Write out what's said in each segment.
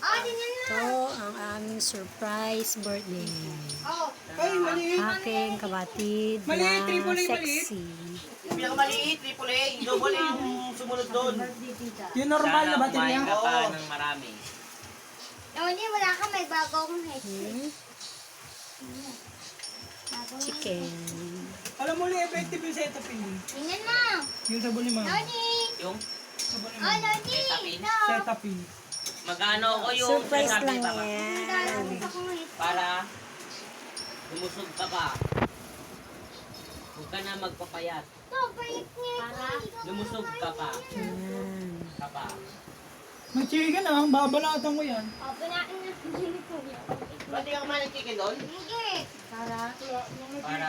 Ito ang aming surprise birthday. Ay, maliit. Aking kabatid Maliit, na triple A, maliit. sexy. Yung pinakamaliit, triple A. Yung double A yung sumunod doon. Yung normal na baterya. Kumain ka pa ng marami. Hindi, wala ka. May bagong headset. Chicken. Alam mo na effective yung setup yun. Tingnan mo. Yung sabon ni mama. Lodi. Yung Sabon ni Oh, mama. Lodi. No. Setup yun. magano ko yung Surprise sinabi lang pa ba? yan. Para lumusog ka pa. Huwag ka na magpapayat. Ito, balik niya. Lumusog ka pa. Yan. Ka pa. Mag-chicken ah, babalatan ko yan. Panain na. Ba't di ka kumain ng chicken doon? Hindi. Para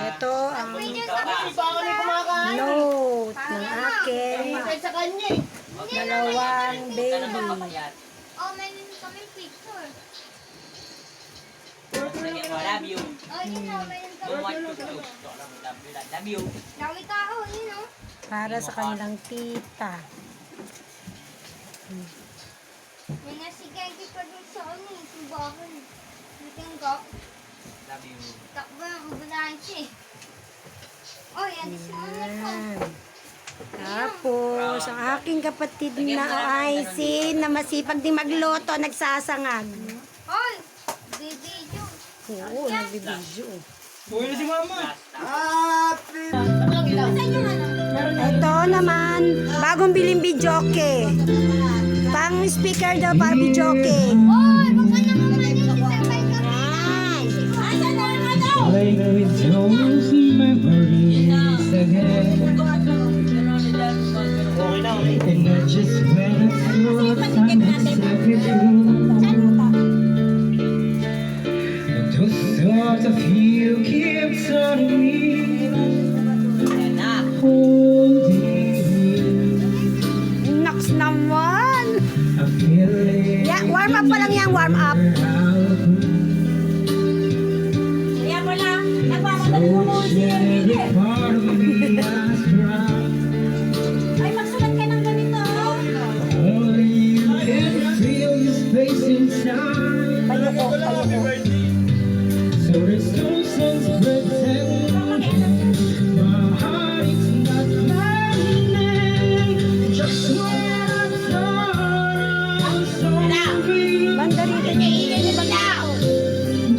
Ito ang lumusog ka pa. Hindi pa kami kumakain. note ng aking Kahit sa kanya eh. dalawang Huwag ka na baby. magpapayat. Oh, meron kami picture. Lagyan mo, love you. Oh, yun o. Meron Don't kami. want to do. Love you. Dami tao, yun o. Para sa kanilang tita. May nasigay pa dun sa ano, subahan. Tingnan ko. Love you. Takbo ang ambulansya eh. Oh, yan. Ismula ko. Yan. Tapos, ang aking kapatid na Aisin na masipag din magluto, nagsasangag. Hoy! Bibidyo. Oo, nagbibidyo. Buhay na si mama. Ito naman, bagong biling videoke. Pang speaker daw para videoke. Hoy! Baka naman manig. Sabay ka. Yan. Asa na naman daw? Like with toes in my memories again. Okay na, okay. And I just went through a time those thoughts of you keep turning me, holding me. Naks naman. I feel it. Yeah, warm up pa lang yan, warm up. Kaya mo lang, nagmamagal mo mo si Every part of me has cried. Ay, magsulat ka ng ganito. Only you can feel your space inside. Payoko, payoko. So there's no sense pretending my heart is not mine. Just when I thought I was sorry. Banda rito niya.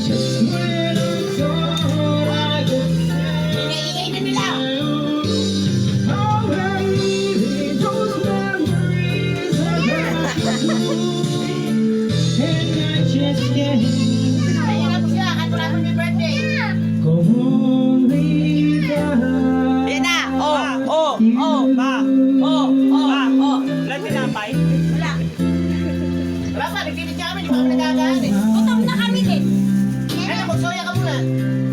Just when I thought I could say oh baby, those memories are gone. And I just can't go on without Yan na! Wala tinapay? Wala pa, nagtilit niya kami, di pa kami nagagaan eh. Gutom na kami din. Ano, magsoya ka muna.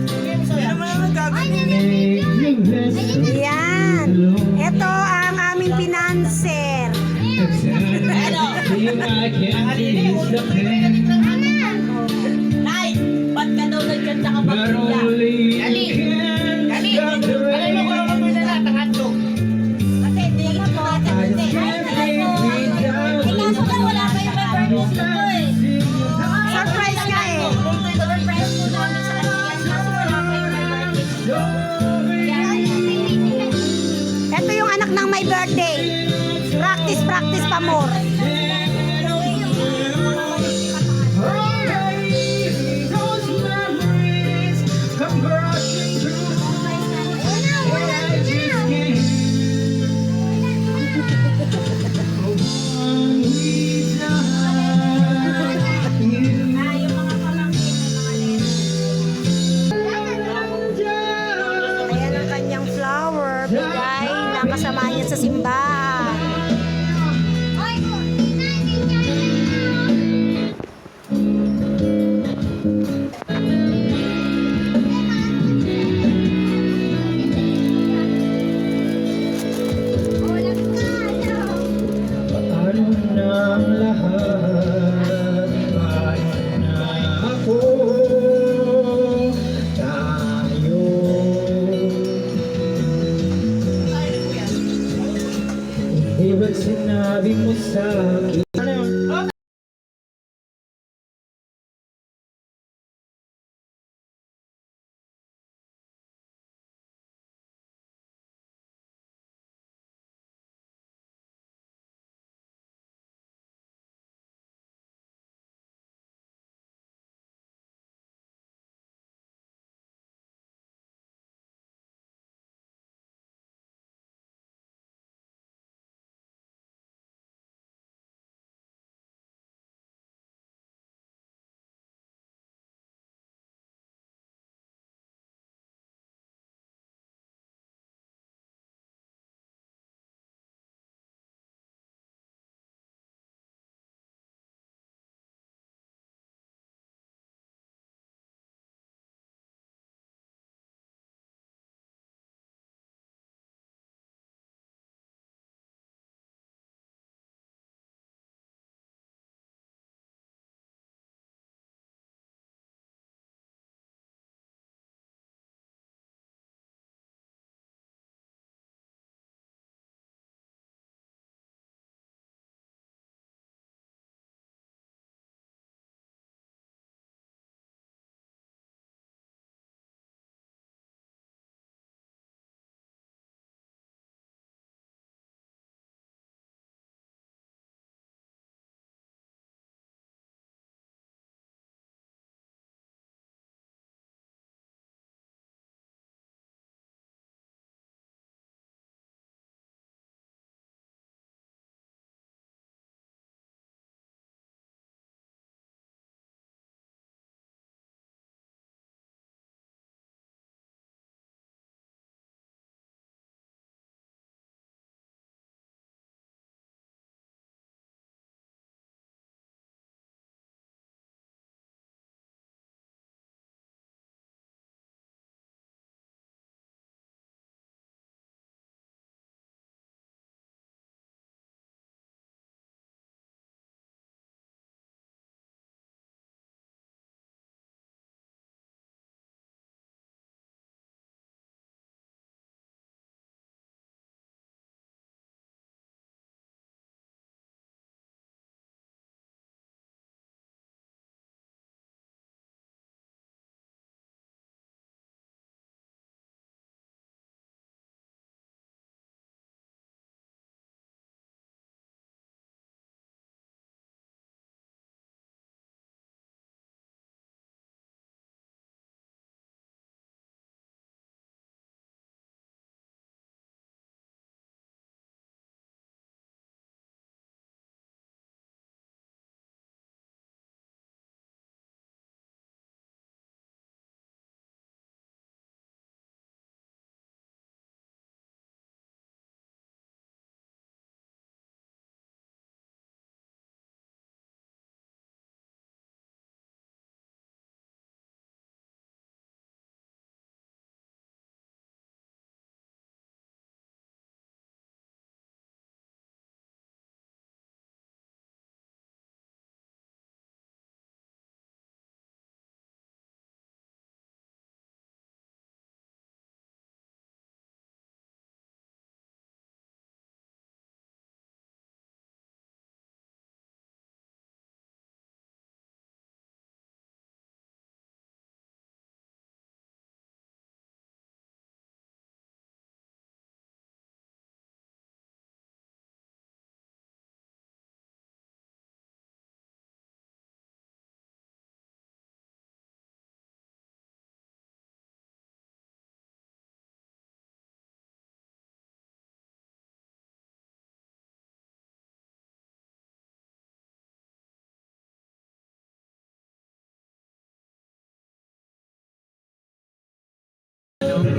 Sige, magsoya. Ano naman gagawin? you listen. Yan. Ito ang aming pinanser. Feel I can't ease the pain, Nay, ba't ka daw nagkanta ka but only you